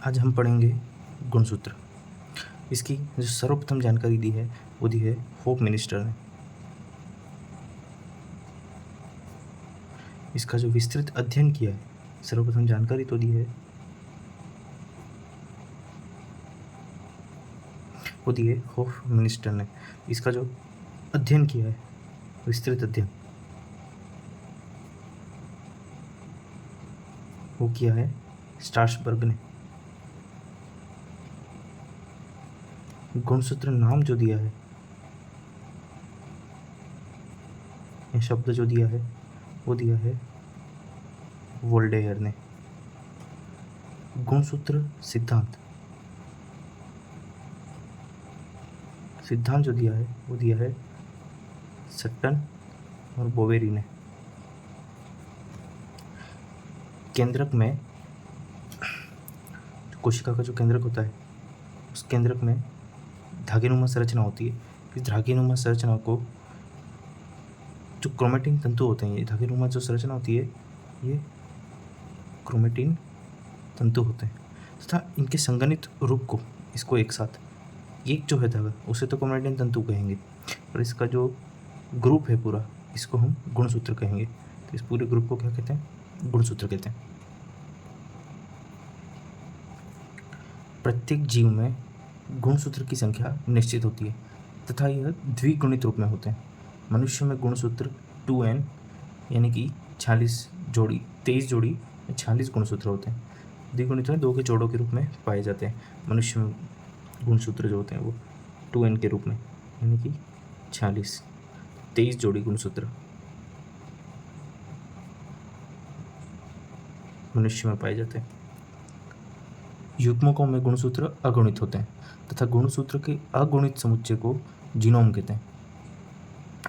आज हम पढ़ेंगे गुणसूत्र। इसकी जो सर्वप्रथम जानकारी दी है वो दी है होप मिनिस्टर ने। इसका जो विस्तृत अध्ययन किया है, सर्वप्रथम जानकारी तो दी है वो दी है होप मिनिस्टर ने। इसका जो अध्ययन किया है, विस्तृत अध्ययन, वो किया है स्ट्रासबर्ग ने। गुणसूत्र नाम जो दिया है, ये शब्द जो दिया है वो दिया है वोल्टेयर ने। गुणसूत्र सिद्धांत जो दिया है वो दिया है सट्टन और बोवेरी ने। केंद्रक में, कोशिका का जो केंद्रक होता है, उस केंद्रक में धागेनुमा संरचना होती है। इस धागेनुमा संरचना को जो क्रोमेटिन तंतु होते हैं, ये धागेनुमा जो संरचना होती है ये क्रोमेटिन तंतु होते हैं तथा इनके संगठित रूप को, इसको एक साथ, एक जो है धागा उसे तो क्रोमेटिन तंतु कहेंगे, और इसका जो ग्रुप है पूरा, इसको हम गुणसूत्र कहेंगे। तो इस पूरे ग्रुप को क्या कहते हैं? गुणसूत्र कहते हैं। प्रत्येक जीव में गुणसूत्र की संख्या निश्चित होती है तथा यह द्विगुणित रूप में होते हैं। मनुष्य में गुणसूत्र 2n यानी कि 23 जोड़ी 46 गुणसूत्र होते हैं। द्विगुणित में 2 के जोड़ों के रूप में पाए जाते हैं। मनुष्य में गुणसूत्र जो होते हैं वो 2n के रूप में यानी कि 23 जोड़ी गुणसूत्र मनुष्य में पाए जाते हैं। युग्मकों में गुणसूत्र अगुणित होते हैं तथा गुणसूत्र के अगुणित समुच्चय को जीनोम कहते हैं।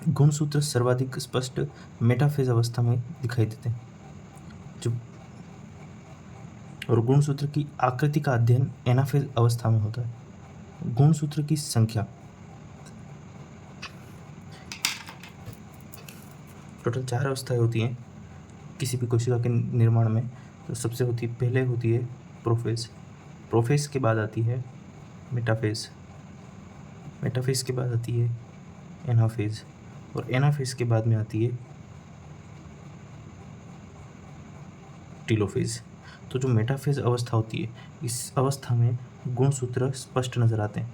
गुणसूत्र सर्वाधिक स्पष्ट मेटाफेज अवस्था में दिखाई देते हैं और गुणसूत्र की आकृति का अध्ययन एनाफेज अवस्था में होता है। गुणसूत्र की संख्या टोटल 4 अवस्थाएं होती हैं किसी भी कोशिका के निर्माण में। तो सबसे पहले होती है प्रोफेज, प्रोफेज के बाद आती है मेटाफेज, मेटाफेज के बाद आती है एनाफेज, और एनाफेज के बाद में आती है टीलोफेज। तो जो मेटाफेज अवस्था होती है, इस अवस्था में गुणसूत्र स्पष्ट नजर आते हैं।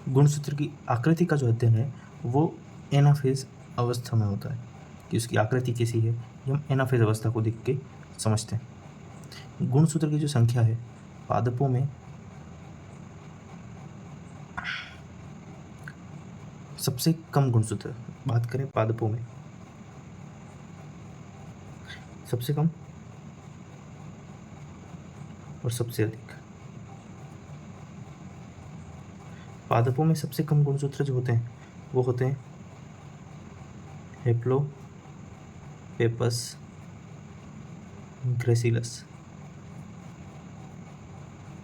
गुणसूत्र की आकृति का जो अध्ययन है वो एनाफेज अवस्था में होता है कि उसकी आकृति कैसी है, ये हम एनाफेज अवस्था को देख के समझते हैं। गुणसूत्र की जो संख्या है, पादपों में सबसे कम गुणसूत्र, बात करें पादपों में सबसे कम और सबसे अधिक। पादपों में सबसे कम गुणसूत्र जो होते हैं वो होते हैं हेप्लोपेपस ग्रेसिलस।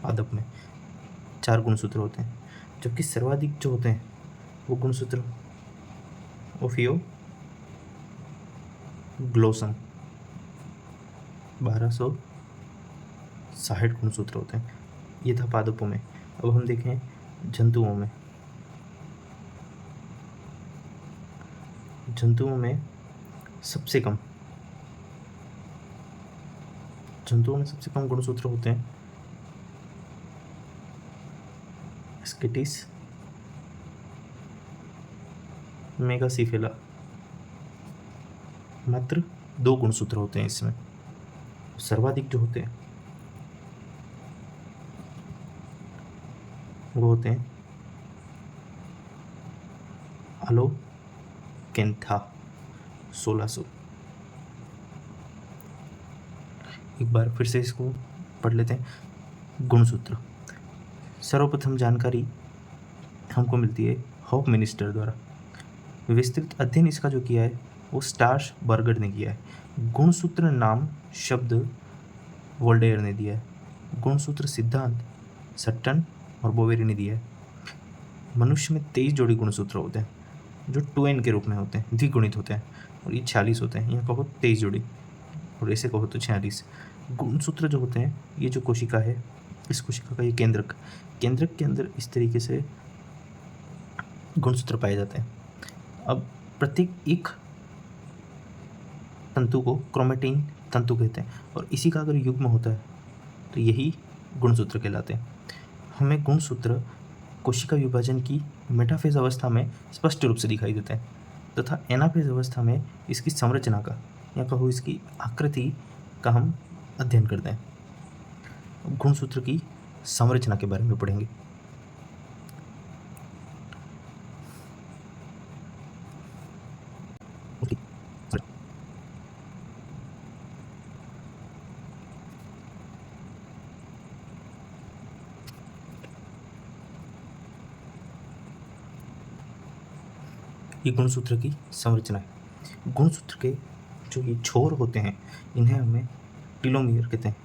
पादप में 4 गुणसूत्र होते हैं, जबकि सर्वाधिक जो होते हैं वो गुणसूत्र ओफियोग्लोसम 1260 गुणसूत्र होते हैं। ये था पादपों में। अब हम देखें जंतुओं में। जंतुओं में सबसे कम गुणसूत्र होते हैं स्किटिस मेगासिफेला, मात्र 2 गुणसूत्र होते हैं इसमें। सर्वाधिक जो होते हैं वो होते हैं अलोकेंथा 1600। एक बार फिर से इसको पढ़ लेते हैं। गुणसूत्र, सर्वप्रथम जानकारी हमको मिलती है होप मिनिस्टर द्वारा। विस्तृत अध्ययन इसका जो किया है वो स्ट्रासबर्ग ने किया है। गुणसूत्र नाम शब्द वोल्टेयर ने दिया है। गुणसूत्र सिद्धांत सट्टन और बोवेरी ने दिया है। मनुष्य में 23 जोड़ी गुणसूत्र होते हैं जो 2n के रूप में होते हैं, द्विगुणित होते हैं, और ये 46 होते हैं। यहाँ कहो 23 जोड़ी और ऐसे कहो तो 46। गुणसूत्र जो होते हैं, ये जो कोशिका है, इस कोशिका का ये केंद्रक के अंदर इस तरीके से गुणसूत्र पाए जाते हैं। अब प्रत्येक एक तंतु को क्रोमेटिन तंतु कहते हैं, और इसी का अगर युग्म होता है तो यही गुणसूत्र कहलाते हैं। हमें गुणसूत्र कोशिका विभाजन की मेटाफेज अवस्था में स्पष्ट रूप से दिखाई देते हैं, तथा एनाफेज अवस्था में इसकी संरचना का या कहो इसकी आकृति का हम अध्ययन करते हैं। गुणसूत्र की संरचना के बारे में पढ़ेंगे। ये गुणसूत्र की संरचना है। गुणसूत्र के जो ये छोर होते हैं, इन्हें हमें टीलोमियर कहते हैं।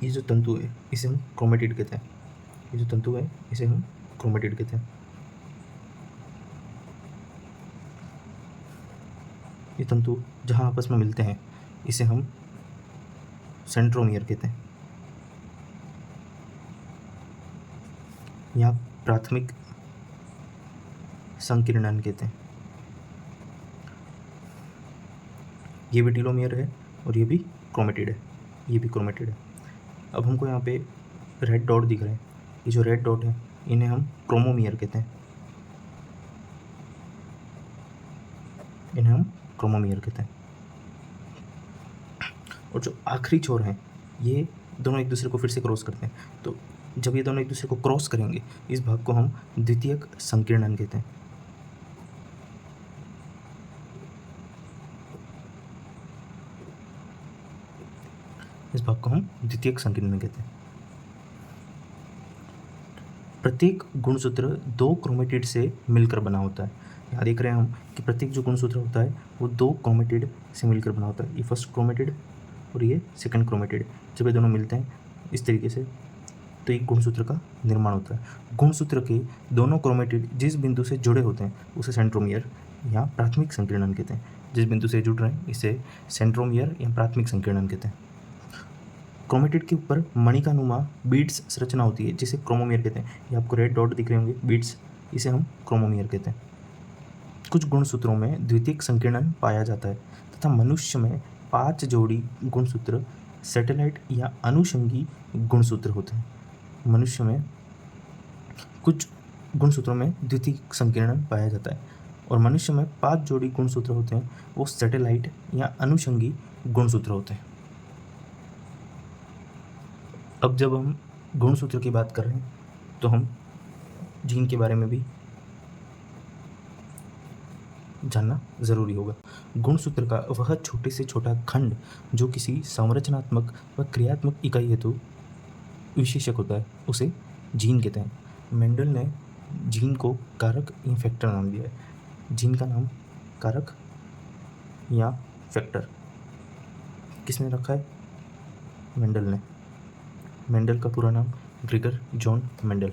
ये जो तंतु है इसे हम क्रोमेटिड कहते हैं। ये तंतु जहाँ आपस में मिलते हैं इसे हम सेंट्रोमियर कहते हैं। यहाँ प्राथमिक संकीर्णन कहते हैं। ये भी टीलोमियर है और ये भी क्रोमेटिड है। अब हमको यहाँ पे रेड डॉट दिख रहे हैं। ये जो रेड डॉट है इन्हें हम क्रोमोमियर कहते हैं। और जो आखिरी छोर हैं ये दोनों एक दूसरे को फिर से क्रॉस करते हैं। तो जब ये दोनों एक दूसरे को क्रॉस करेंगे, इस भाग को हम द्वितीयक संकीर्णन कहते हैं। प्रत्येक गुणसूत्र 2 क्रोमेटिड से मिलकर बना होता है। यहाँ देख रहे हैं हम कि प्रत्येक जो गुणसूत्र होता है वो 2 क्रोमेटिड से मिलकर बना होता है। ये फर्स्ट क्रोमेटिड और ये सेकंड क्रोमेटिड, जब ये दोनों मिलते हैं इस तरीके से तो एक गुणसूत्र का निर्माण होता है। गुणसूत्र के दोनों क्रोमेटिड जिस बिंदु से जुड़े होते हैं उसे सेंट्रोमियर या प्राथमिक संकीर्णन कहते हैं। जिस बिंदु से जुड़ रहे हैं इसे सेंट्रोमियर या प्राथमिक संकीर्णन कहते हैं। क्रोमेटिड के ऊपर मणिकानुमा बीड्स संरचना होती है जिसे क्रोमोमियर कहते हैं। ये आपको रेड डॉट दिख रहे होंगे बीड्स, इसे हम क्रोमोमियर कहते हैं। कुछ गुणसूत्रों में द्वितीयक संकीर्णन पाया जाता है तथा मनुष्य में 5 जोड़ी गुणसूत्र सैटेलाइट या अनुषंगी गुणसूत्र होते हैं। मनुष्य में कुछ गुणसूत्रों में द्वितीयक संकीर्णन पाया जाता है और मनुष्य में 5 जोड़ी गुणसूत्र होते हैं, वो सैटेलाइट या अनुषंगी गुणसूत्र होते हैं। अब जब हम गुणसूत्र की बात कर रहे हैं तो हम जीन के बारे में भी जानना ज़रूरी होगा। गुणसूत्र का वह छोटे से छोटा खंड जो किसी संरचनात्मक व क्रियात्मक इकाई हेतु विशेषक होता है उसे जीन कहते हैं। मेंडल ने जीन को कारक या फैक्टर नाम दिया है। जीन का नाम कारक या फैक्टर किसने रखा है? मेंडल ने। मेंडल का पूरा नाम ग्रेगर जॉन मेंडल।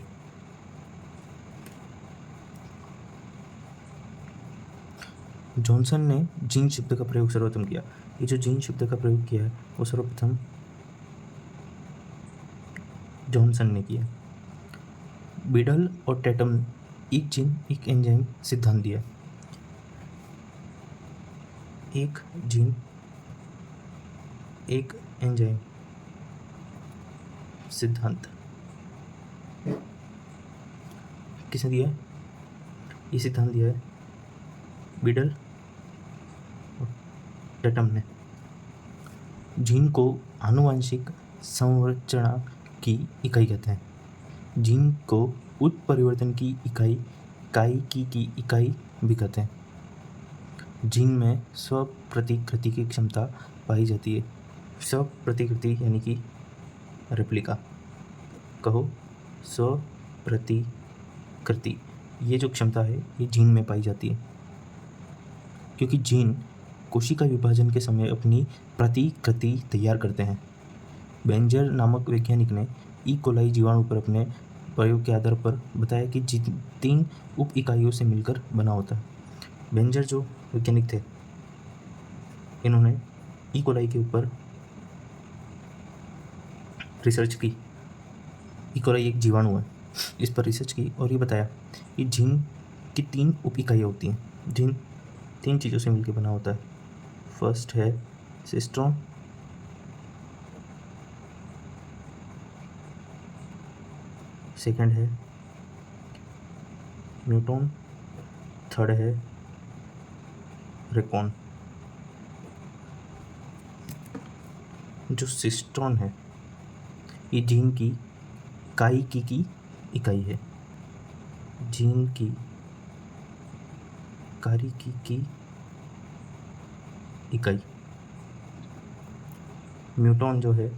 जॉनसन ने जीन शब्द का प्रयोग सर्वप्रथम किया। ये जो जीन शब्द का प्रयोग किया है वो सर्वप्रथम जॉनसन ने किया। बीडल और टेटम एक जीन एक एंजाइम सिद्धांत दिया। एक जीन एक एंजाइम सिद्धांत किसने दिया है? ये सिद्धांत दिया है बीडल और टेटम ने। जीन को आनुवंशिक संरचना की इकाई कहते हैं। जीन को उत्परिवर्तन की इकाई की इकाई भी कहते हैं। जीन में स्वप्रतिकृति की क्षमता पाई जाती है। स्वप्रतिकृति यानी कि रेप्लिका, कहो स्वप्रतिकृति, ये जो क्षमता है ये जीन में पाई जाती है, क्योंकि जीन कोशिका विभाजन के समय अपनी प्रतिकृति तैयार करते हैं। बेंजर नामक वैज्ञानिक ने ई कोलाई जीवाणु पर अपने प्रयोग के आधार पर बताया कि जिन 3 उप इकाइयों से मिलकर बना होता है। बेंजर जो वैज्ञानिक थे, इन्होंने ई कोलाई के ऊपर रिसर्च की। ई कोलाई एक जीवाणु है, इस पर रिसर्च की और ये बताया कि जीन की 3 उप इकाइयाँ होती हैं। जीन 3 चीज़ों से मिलकर बना होता है। फर्स्ट है सिस्ट्रॉन, सेकंड है म्यूटॉन, थर्ड है रेकॉन। जो सिस्ट्रॉन है ये जीन की काइकी की इकाई है, जीन की कारिकी की इकाई। म्यूटॉन जो है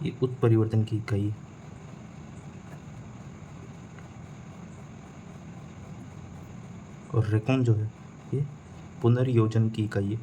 ये उत्परिवर्तन की इकाई है। और रेकॉन जो है ये पुनर्योजन की इकाई है।